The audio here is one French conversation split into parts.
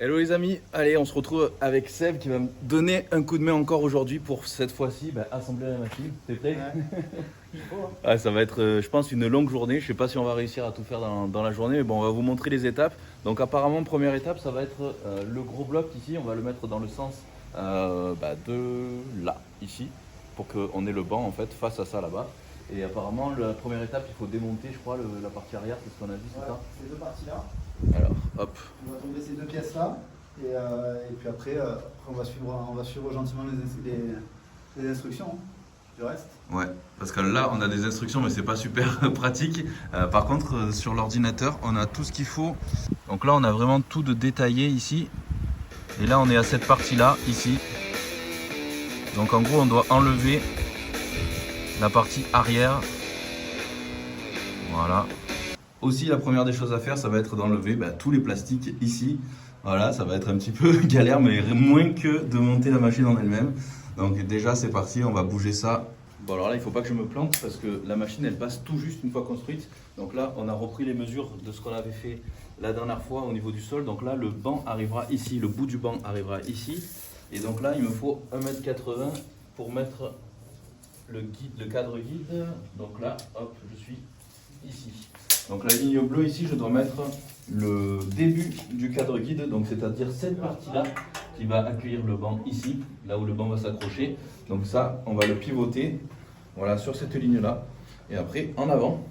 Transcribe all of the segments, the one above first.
Hello les amis, allez on se retrouve avec Seb qui va me donner un coup de main encore aujourd'hui pour cette fois-ci assembler la machine. T'es prêt? Ouais. Ça va être je pense une longue journée, je sais pas si on va réussir à tout faire dans la journée mais bon on va vous montrer les étapes. Donc apparemment première étape ça va être le gros bloc ici, on va le mettre dans le sens de là, ici, pour qu'on ait le banc en fait face à ça là-bas. Et apparemment la première étape il faut démonter je crois la partie arrière, c'est ce qu'on a dit, c'est ça? Ces deux parties-là. Alors hop. On va tomber ces deux pièces-là. Et puis après, on va suivre gentiment les instructions du reste. Ouais, parce que là on a des instructions mais c'est pas super pratique. Par contre sur l'ordinateur on a tout ce qu'il faut. Donc là on a vraiment tout de détaillé ici. Et là on est à cette partie là, ici. Donc en gros on doit enlever la partie arrière. Voilà. Aussi la première des choses à faire ça va être d'enlever tous les plastiques ici. Voilà, ça va être un petit peu galère mais moins que de monter la machine en elle-même. Donc déjà c'est parti, on va bouger ça. Bon alors là il faut pas que je me plante parce que la machine elle passe tout juste une fois construite. Donc là on a repris les mesures de ce qu'on avait fait la dernière fois au niveau du sol. Donc là le banc arrivera ici, le bout du banc arrivera ici. Et donc là il me faut 1,80 m pour mettre le cadre guide. Donc là hop je suis ici. Donc la ligne bleue ici je dois mettre le début du cadre guide. Donc c'est-à-dire cette partie là qui va accueillir le banc ici, là où le banc va s'accrocher. Donc ça, on va le pivoter, voilà, sur cette ligne-là. Et après, en avant,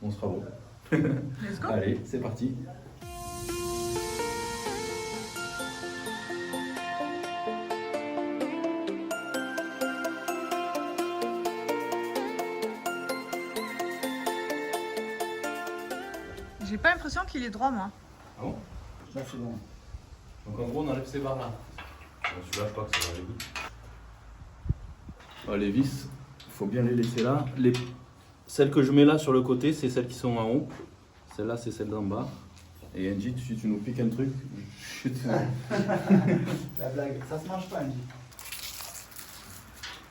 on sera bon. Let's go. Allez, c'est parti. J'ai pas l'impression qu'il est droit, moi. Ah bon? Là, c'est bon. Donc en gros, on enlève ces barres-là. Bon, celui-là, je crois que ça va aller vite. Les vis, il faut bien les laisser là. Celles que je mets là sur le côté, c'est celles qui sont en haut. Celle-là, c'est celle d'en bas. Et Angie, si tu nous piques un truc, je te... La blague, ça se mange pas, Angie.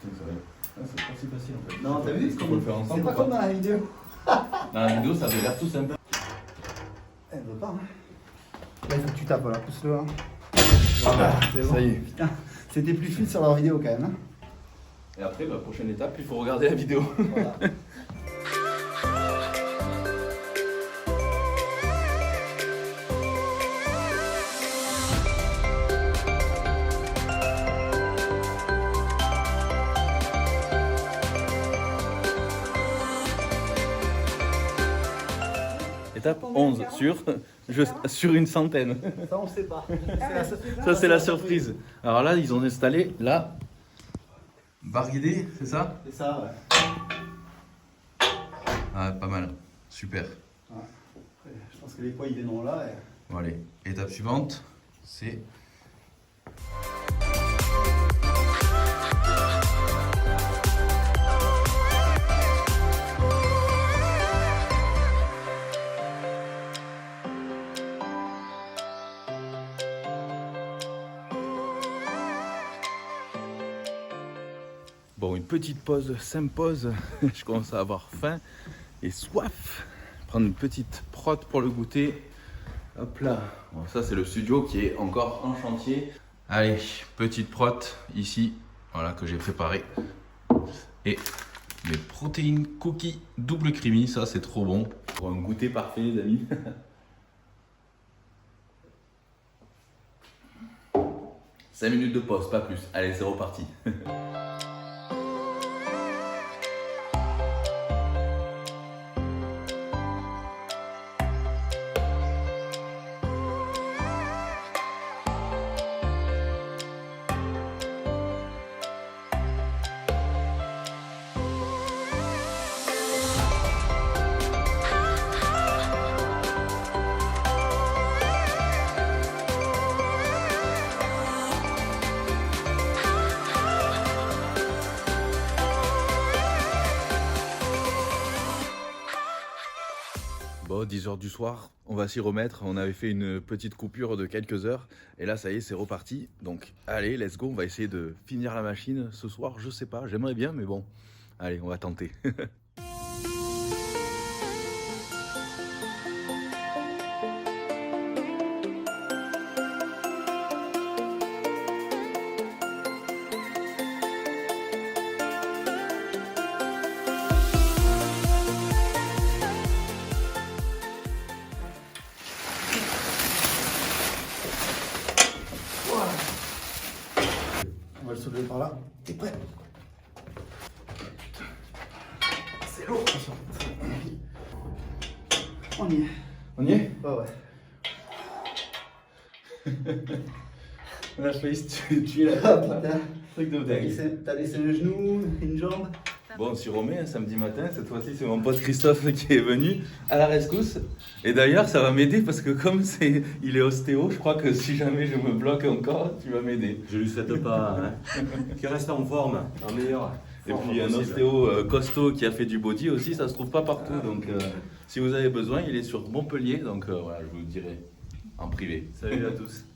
C'est pas si facile en fait. Non, t'as vu? Est-ce qu'on peut le faire ensemble? C'est pas comme dans la vidéo. Dans la vidéo, ça avait l'air tout simple. Elle veut pas, hein. Là, il faut que tu tapes, voilà, pousse-le. Hein. Voilà, c'est bon. ça y est. Putain, c'était plus fluide sur leur vidéo quand même. Hein. Et après, prochaine étape, il faut regarder la vidéo. Voilà. Étape 11 sur une centaine. Ça, on sait pas. Ça, c'est la surprise. Alors là, ils ont installé la barre guidée, c'est ça? C'est ça, ouais. Ah, pas mal. Super. Ouais. Après, je pense que les poids, ils viendront là. Et... Bon, allez, étape suivante, c'est... Bon, une petite pause, simple pause. Je commence à avoir faim et soif. Prendre une petite prot pour le goûter. Hop là. Bon, ça, c'est le studio qui est encore en chantier. Allez, petite prot ici. Voilà, que j'ai préparé. Et mes protéines cookies double creamy. Ça, c'est trop bon. Pour un goûter parfait, les amis. 5 minutes de pause, pas plus. Allez, c'est reparti. Bon, 10 h du soir, on va s'y remettre. On avait fait une petite coupure de quelques heures. Et là, ça y est, c'est reparti. Donc, allez, let's go. On va essayer de finir la machine ce soir. Je sais pas, j'aimerais bien, mais bon. Allez, on va tenter. c'est lourd. On y est. On y est? Ouais. On a failli se tuer là. Ah putain. Truc de dingue. T'as laissé un genou, une jambe. Bon, on s'y remet un samedi matin. Cette fois-ci, c'est mon pote Christophe qui est venu à la rescousse. Et d'ailleurs, ça va m'aider parce que comme il est ostéo, je crois que si jamais je me bloque encore, tu vas m'aider. Je lui souhaite pas, hein. Qu'il reste en forme, en meilleure. Et puis un ostéo costaud qui a fait du body aussi, ça se trouve pas partout. Donc si vous avez besoin, il est sur Montpellier. Donc voilà, je vous le dirai en privé. Salut à tous.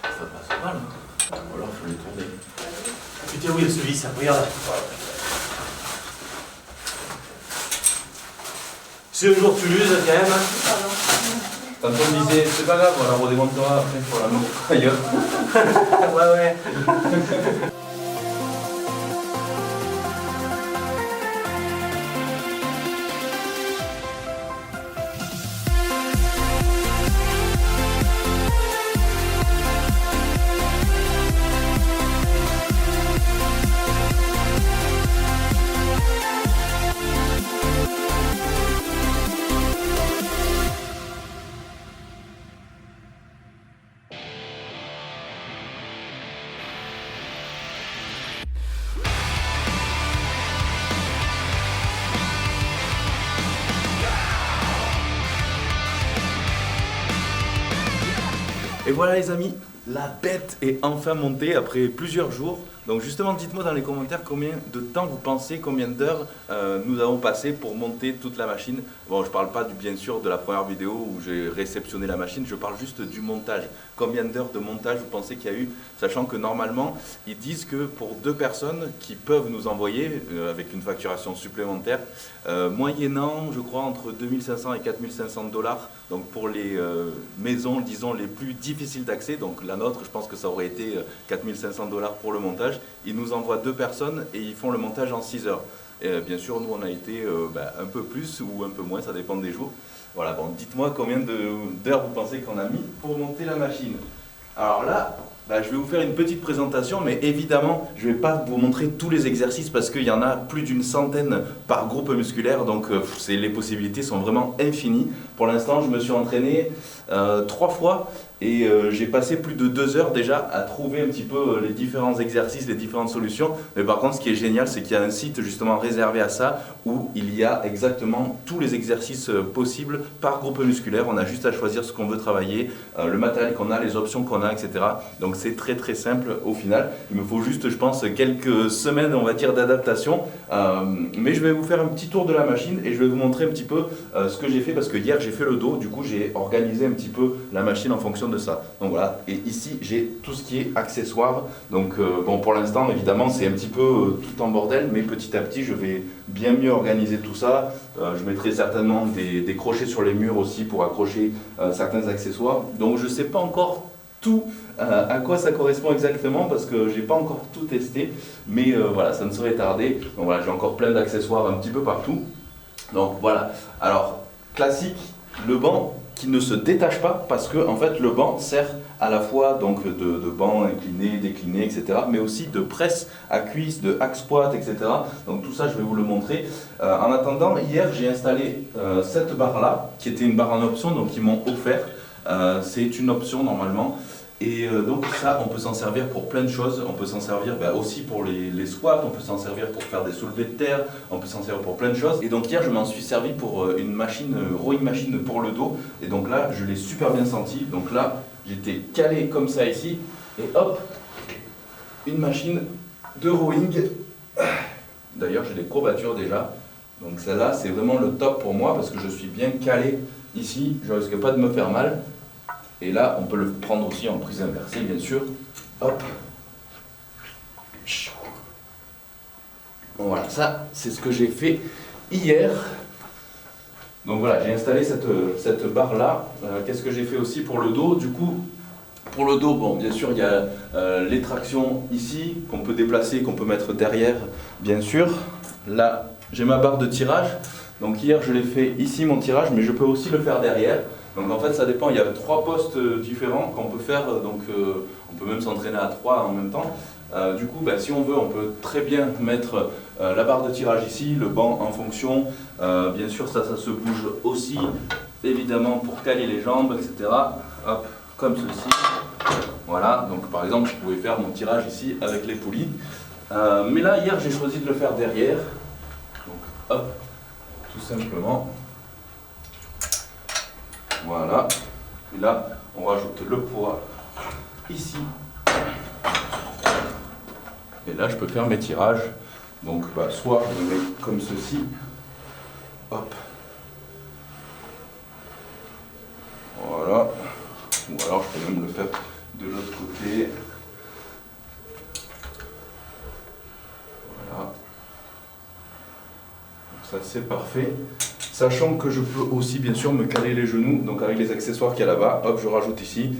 Ça passe mal. Ou alors il faut les tourner. Putain, oui, il y a ce vis, regarde. Si un jour tu l'uses, quand même. Quand on disait, c'est pas grave, on la redémontera après pour la mettre ailleurs. Ouais. Et voilà les amis, la bête est enfin montée après plusieurs jours. Donc justement, dites-moi dans les commentaires combien de temps vous pensez, combien d'heures nous avons passé pour monter toute la machine. Bon, je parle pas bien sûr de la première vidéo où j'ai réceptionné la machine, je parle juste du montage. Combien d'heures de montage vous pensez qu'il y a eu, sachant que normalement, ils disent que pour 2 personnes qui peuvent nous envoyer, avec une facturation supplémentaire, moyennant, je crois, entre 2500 et 4500 $, donc pour les maisons, disons, les plus difficiles d'accès, donc la nôtre, je pense que ça aurait été 4500 $ pour le montage. Ils nous envoient 2 personnes et ils font le montage en 6 heures. Et bien sûr, nous, on a été un peu plus ou un peu moins, ça dépend des jours. Voilà, bon, dites-moi combien d'heures vous pensez qu'on a mis pour monter la machine. Alors là, je vais vous faire une petite présentation, mais évidemment, je ne vais pas vous montrer tous les exercices parce qu'il y en a plus d'une centaine par groupe musculaire, donc les possibilités sont vraiment infinies. Pour l'instant, je me suis entraîné 3 fois et j'ai passé plus de 2 heures déjà à trouver un petit peu les différents exercices, les différentes solutions. Mais par contre, ce qui est génial, c'est qu'il y a un site justement réservé à ça où il y a exactement tous les exercices possibles par groupe musculaire. On a juste à choisir ce qu'on veut travailler, le matériel qu'on a, les options qu'on a, etc. Donc c'est très très simple au final. Il me faut juste, je pense, quelques semaines, on va dire, d'adaptation. Mais je vais vous faire un petit tour de la machine et je vais vous montrer un petit peu ce que j'ai fait parce que hier j'ai fait le dos. Du coup, j'ai organisé un petit peu la machine en fonction de ça. Donc voilà, et ici j'ai tout ce qui est accessoires. Donc bon, pour l'instant évidemment c'est un petit peu tout en bordel, mais petit à petit je vais bien mieux organiser tout ça. Je mettrai certainement des crochets sur les murs aussi pour accrocher certains accessoires. Donc je ne sais pas encore tout à quoi ça correspond exactement parce que j'ai pas encore tout testé, mais voilà, ça ne saurait tarder. Donc voilà, j'ai encore plein d'accessoires un petit peu partout. Donc voilà, alors classique, le banc qui ne se détache pas parce que en fait le banc sert à la fois donc de banc incliné, décliné, etc. mais aussi de presse à cuisse, de hack squat, etc. Donc tout ça je vais vous le montrer. En attendant, hier j'ai installé cette barre là qui était une barre en option, donc ils m'ont offert. C'est une option normalement. Et donc ça, on peut s'en servir pour plein de choses. On peut s'en servir aussi pour les squats, on peut s'en servir pour faire des soulevés de terre, on peut s'en servir pour plein de choses. Et donc hier, je m'en suis servi pour une machine, rowing machine pour le dos. Et donc là, je l'ai super bien senti. Donc là, j'étais calé comme ça ici. Et hop, une machine de rowing. D'ailleurs, j'ai des courbatures déjà. Donc celle-là, c'est vraiment le top pour moi parce que je suis bien calé ici. Je ne risque pas de me faire mal. Et là, on peut le prendre aussi en prise inversée, bien sûr. Hop. Bon, voilà, ça, c'est ce que j'ai fait hier. Donc voilà, j'ai installé cette barre-là. Qu'est-ce que j'ai fait aussi pour le dos? Du coup, pour le dos, bon, bien sûr, il y a les tractions ici, qu'on peut déplacer, qu'on peut mettre derrière, bien sûr. Là, j'ai ma barre de tirage. Donc hier, je l'ai fait ici, mon tirage, mais je peux aussi le faire derrière. Donc en fait ça dépend, il y a 3 postes différents qu'on peut faire, donc on peut même s'entraîner à 3 en même temps. Du coup, si on veut, on peut très bien mettre la barre de tirage ici, le banc en fonction. Bien sûr, ça se bouge aussi, évidemment, pour caler les jambes, etc. Hop, comme ceci. Voilà, donc par exemple, je pouvais faire mon tirage ici avec les poulies. Mais là, hier, j'ai choisi de le faire derrière. Donc, hop, tout simplement. Voilà. Et là, on rajoute le poids ici. Et là, je peux faire mes tirages. Donc, soit je le mets comme ceci. Hop. Voilà. Ou alors, je peux même le faire de l'autre côté. Voilà. Donc ça, c'est parfait. Sachant que je peux aussi bien sûr me caler les genoux, donc avec les accessoires qu'il y a là-bas, hop, je rajoute ici.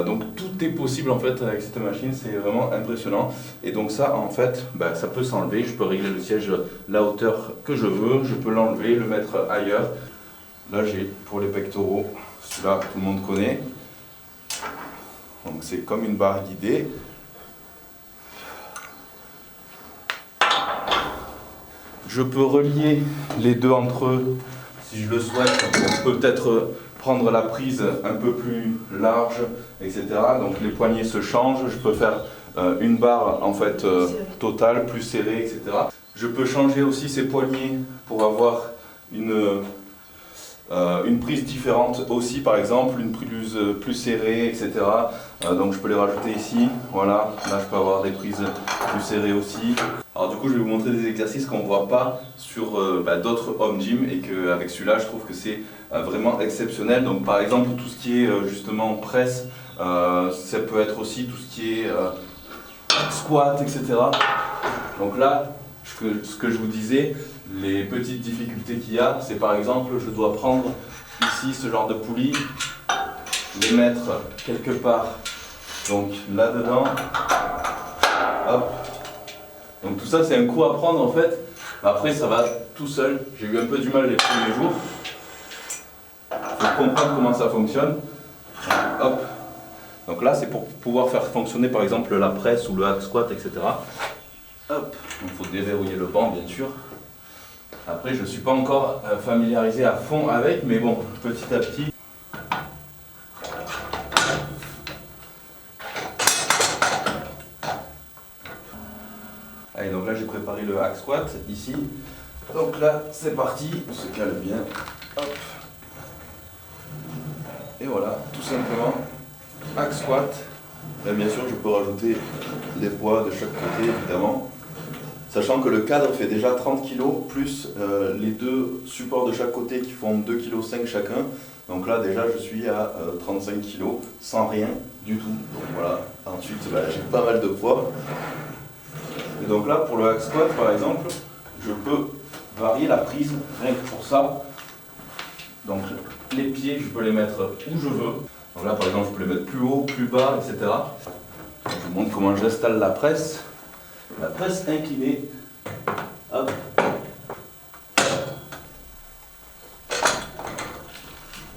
Donc tout est possible en fait avec cette machine, c'est vraiment impressionnant. Et donc ça en fait, ça peut s'enlever, je peux régler le siège la hauteur que je veux, je peux l'enlever, le mettre ailleurs. Là j'ai pour les pectoraux, celui-là tout le monde connaît. Donc c'est comme une barre guidée. Je peux relier les deux entre eux si je le souhaite. On peut peut-être prendre la prise un peu plus large, etc. Donc les poignées se changent. Je peux faire une barre en fait totale, plus serrée, etc. Je peux changer aussi ces poignées pour avoir une prise différente aussi, par exemple, une prise plus serrée, etc. Donc je peux les rajouter ici, voilà, là je peux avoir des prises plus serrées aussi. Alors du coup je vais vous montrer des exercices qu'on ne voit pas sur d'autres home gym et qu'avec celui-là je trouve que c'est vraiment exceptionnel. Donc par exemple tout ce qui est justement presse, ça peut être aussi tout ce qui est squat, etc. Donc là, ce que je vous disais, les petites difficultés qu'il y a, c'est par exemple, je dois prendre ici ce genre de poulie, les mettre quelque part, donc là-dedans, hop. Donc tout ça c'est un coup à prendre en fait, après ça va tout seul, j'ai eu un peu du mal les premiers jours, il faut comprendre comment ça fonctionne, hop. Donc là c'est pour pouvoir faire fonctionner par exemple la presse ou le hack squat, etc. Hop, il faut déverrouiller le banc bien sûr. Après je ne suis pas encore familiarisé à fond avec, mais bon, petit à petit. Allez, donc là j'ai préparé le hack squat ici. Donc là c'est parti, on se cale bien. Hop. Et voilà, tout simplement, hack squat. Là bien sûr je peux rajouter les poids de chaque côté évidemment. Sachant que le cadre fait déjà 30 kg plus les deux supports de chaque côté qui font 2,5 kg chacun. Donc là déjà je suis à 35 kg sans rien du tout. Donc voilà, ensuite j'ai pas mal de poids. Et donc là pour le hack squat par exemple, je peux varier la prise rien que pour ça. Donc les pieds je peux les mettre où je veux. Donc là par exemple je peux les mettre plus haut, plus bas, etc. Je vous montre comment j'installe la presse. La presse inclinée, hop.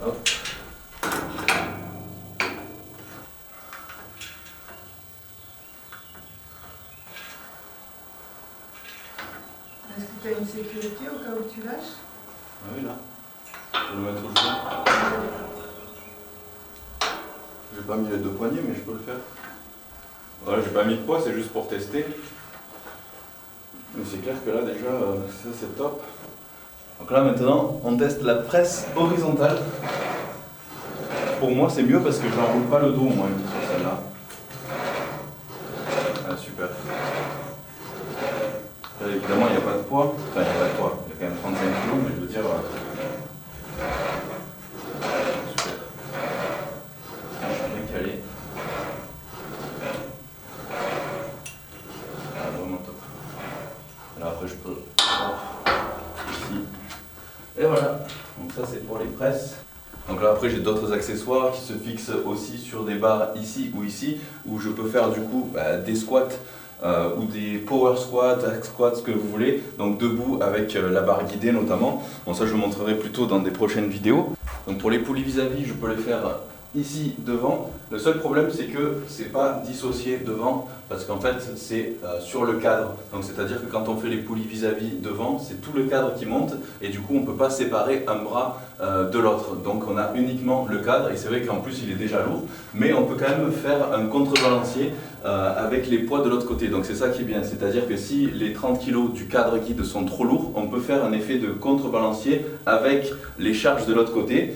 Hop. Est-ce que tu as une sécurité au cas où tu lâches? Ah oui là, je peux le mettre au fond. J'ai pas mis les deux poignées mais je peux le faire. Voilà, j'ai pas mis de poids, c'est juste pour tester. Mais c'est clair que là déjà, ça c'est top. Donc là maintenant, on teste la presse horizontale. Pour moi c'est mieux parce que je n'enroule pas le dos moi sur celle-là. Ah super. Là, évidemment il n'y a pas de poids. Enfin il n'y a pas de poids, il y a quand même 35 kg mais je veux dire... super. Je suis bien calé. Là après je peux ici et voilà, donc ça c'est pour les presses. Donc là après j'ai d'autres accessoires qui se fixent aussi sur des barres ici, où je peux faire du coup des squats ou des power squats, hack squats, ce que vous voulez, donc debout avec la barre guidée notamment. Bon ça je vous montrerai plutôt dans des prochaines vidéos. Donc pour les poulies vis-à-vis je peux les faire ici devant. Le seul problème c'est que c'est pas dissocié devant, parce qu'en fait c'est sur le cadre. Donc c'est-à-dire que quand on fait les poulies vis-à-vis devant, c'est tout le cadre qui monte et du coup on ne peut pas séparer un bras de l'autre. Donc on a uniquement le cadre et c'est vrai qu'en plus il est déjà lourd, mais on peut quand même faire un contrebalancier avec les poids de l'autre côté. Donc c'est ça qui est bien, c'est-à-dire que si les 30 kg du cadre guide sont trop lourds, on peut faire un effet de contrebalancier avec les charges de l'autre côté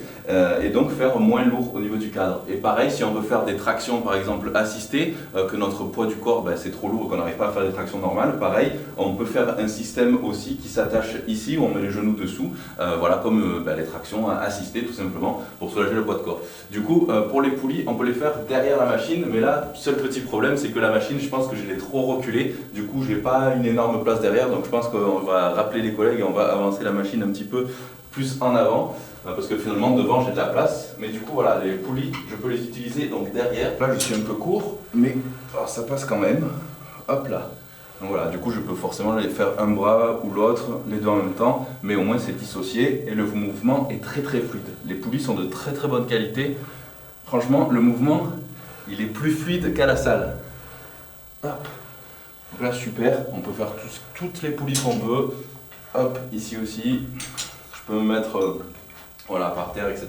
et donc faire moins lourd au niveau du cadre. Et pareil, si on veut faire des tractions par exemple assistées, que notre poids du corps c'est trop lourd et qu'on n'arrive pas à faire des tractions normales, pareil, on peut faire un système aussi qui s'attache ici où on met les genoux dessous, voilà, comme les tractions assistées tout simplement pour soulager le poids de corps. Du coup, pour les poulies, on peut les faire derrière la machine, mais là, seul petit problème, c'est que la machine, je pense que je l'ai trop reculée, du coup, j'ai pas une énorme place derrière, donc je pense qu'on va rappeler les collègues et on va avancer la machine un petit peu plus en avant, parce que finalement, devant, j'ai de la place, mais du coup, voilà, les poulies, je peux les utiliser donc derrière. Là, je suis un peu court, mais ça passe quand même, hop là. Donc voilà, du coup, je peux forcément les faire un bras ou l'autre, les deux en même temps, mais au moins, c'est dissocié et le mouvement est très très fluide. Les poulies sont de très très bonne qualité. Franchement, le mouvement, il est plus fluide qu'à la salle. Hop. Donc là, super, on peut faire toutes les poulies qu'on veut. Hop, ici aussi. Je peux me mettre voilà, par terre, etc.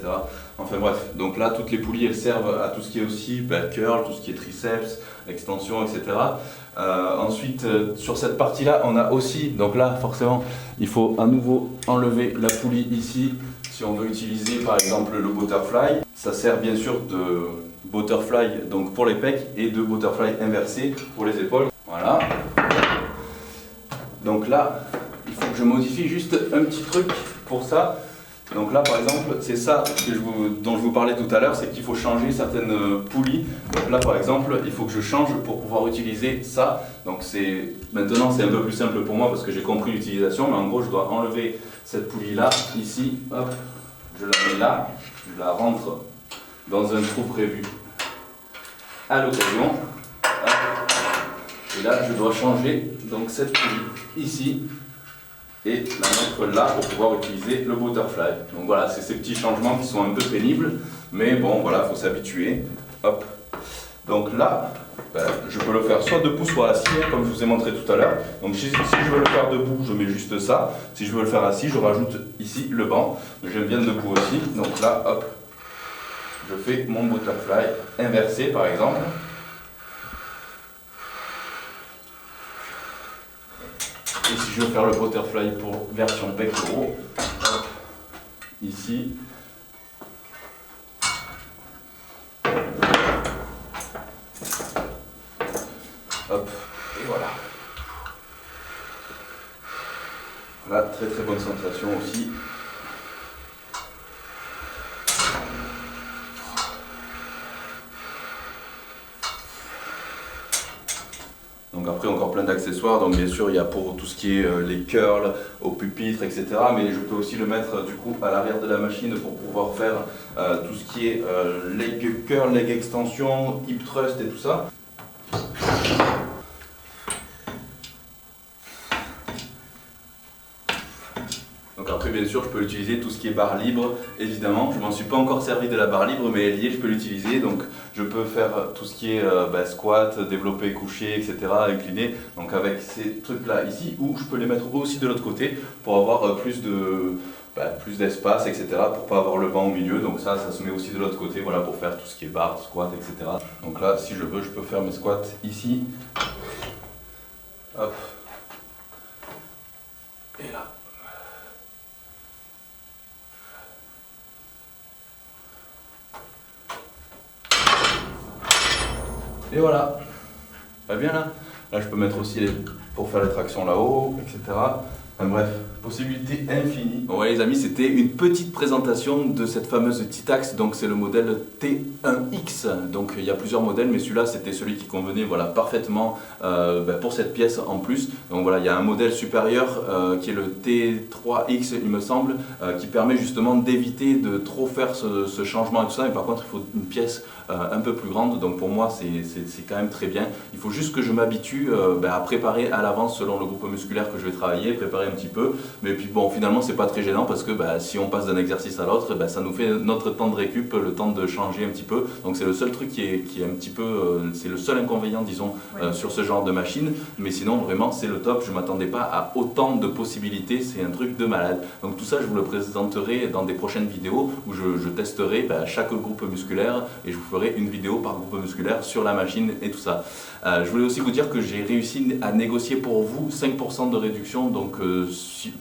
Enfin bref, donc là, toutes les poulies, elles servent à tout ce qui est aussi curl, tout ce qui est triceps, extension, etc. Ensuite, sur cette partie-là, on a aussi, donc là, forcément, il faut à nouveau enlever la poulie ici. Si on veut utiliser par exemple le butterfly, ça sert bien sûr de butterfly donc pour les pecs et de butterfly inversé pour les épaules. Voilà. Donc là, il faut que je modifie juste un petit truc pour ça. Donc là par exemple, c'est ça dont je vous parlais tout à l'heure, c'est qu'il faut changer certaines poulies. Donc là par exemple, il faut que je change pour pouvoir utiliser ça. Donc maintenant c'est un peu plus simple pour moi parce que j'ai compris l'utilisation, mais en gros je dois enlever cette poulie là, ici, hop, je la mets là, je la rentre dans un trou prévu à l'occasion. Et là je dois changer donc cette poulie ici et la mettre là pour pouvoir utiliser le butterfly. Donc voilà, c'est ces petits changements qui sont un peu pénibles, mais bon voilà, il faut s'habituer. Hop. Donc là, je peux le faire soit debout, soit assis, comme je vous ai montré tout à l'heure. Donc si je veux le faire debout, je mets juste ça. Si je veux le faire assis, je rajoute ici le banc. J'aime bien debout aussi. Donc là, hop, je fais mon butterfly inversé par exemple. Et si je veux faire le butterfly pour version pectoraux, hop, ici. Hop, et voilà. Voilà, très très bonne sensation aussi. Donc après encore plein d'accessoires, donc bien sûr il y a pour tout ce qui est les curls au pupitre, etc. Mais je peux aussi le mettre du coup à l'arrière de la machine pour pouvoir faire tout ce qui est leg curl, leg extension, hip thrust et tout ça. Donc après bien sûr je peux utiliser tout ce qui est barre libre, évidemment, je m'en suis pas encore servi de la barre libre mais elle y est, je peux l'utiliser, donc je peux faire tout ce qui est squat, développé, couché, etc., incliné, donc avec ces trucs là ici, ou je peux les mettre aussi de l'autre côté pour avoir plus d'espace, etc., pour pas avoir le banc au milieu, donc ça se met aussi de l'autre côté, voilà, pour faire tout ce qui est barre, squat, etc. Donc là si je veux, je peux faire mes squats ici, hop, et là. Et voilà, pas bien là. Là je peux mettre aussi pour faire les tractions là-haut, etc. Enfin bref, possibilité infinie. Bon ouais les amis, c'était une petite présentation de cette fameuse Titax, donc c'est le modèle T1X. Donc il y a plusieurs modèles, mais celui-là c'était celui qui convenait voilà, parfaitement pour cette pièce en plus. Donc voilà, il y a un modèle supérieur qui est le T3X il me semble, qui permet justement d'éviter de trop faire ce changement et tout ça, mais par contre il faut une pièce un peu plus grande, donc pour moi c'est quand même très bien. Il faut juste que je m'habitue à préparer à l'avance selon le groupe musculaire que je vais travailler, préparer petit peu. Mais puis bon, finalement, c'est pas très gênant parce que si on passe d'un exercice à l'autre, ça nous fait notre temps de récup, le temps de changer un petit peu. Donc c'est le seul truc qui est un petit peu, c'est le seul inconvénient, disons, sur ce genre de machine. Mais sinon, vraiment, c'est le top. Je m'attendais pas à autant de possibilités. C'est un truc de malade. Donc tout ça, je vous le présenterai dans des prochaines vidéos où je testerai chaque groupe musculaire et je vous ferai une vidéo par groupe musculaire sur la machine et tout ça. Je voulais aussi vous dire que j'ai réussi à négocier pour vous 5% de réduction, donc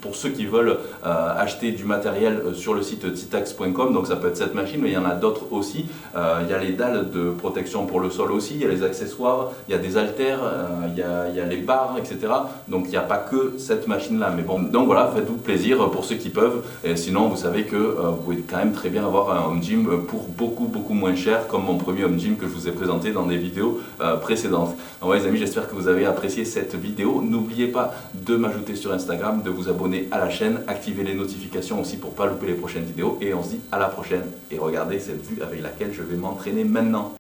pour ceux qui veulent acheter du matériel sur le site titax.com, donc ça peut être cette machine, mais il y en a d'autres aussi. Il y a les dalles de protection pour le sol aussi, il y a les accessoires, il y a des haltères, il y a les barres, etc. Donc il n'y a pas que cette machine-là. Mais bon, donc voilà, faites-vous plaisir pour ceux qui peuvent. Et sinon, vous savez que vous pouvez quand même très bien avoir un home gym pour beaucoup moins cher, comme mon premier home gym que je vous ai présenté dans des vidéos précédentes. Donc voilà les amis, j'espère que vous avez apprécié cette vidéo. N'oubliez pas de m'ajouter sur Instagram, de vous abonner à la chaîne, activer les notifications aussi pour ne pas louper les prochaines vidéos. Et on se dit à la prochaine. Et regardez cette vue avec laquelle je vais m'entraîner maintenant.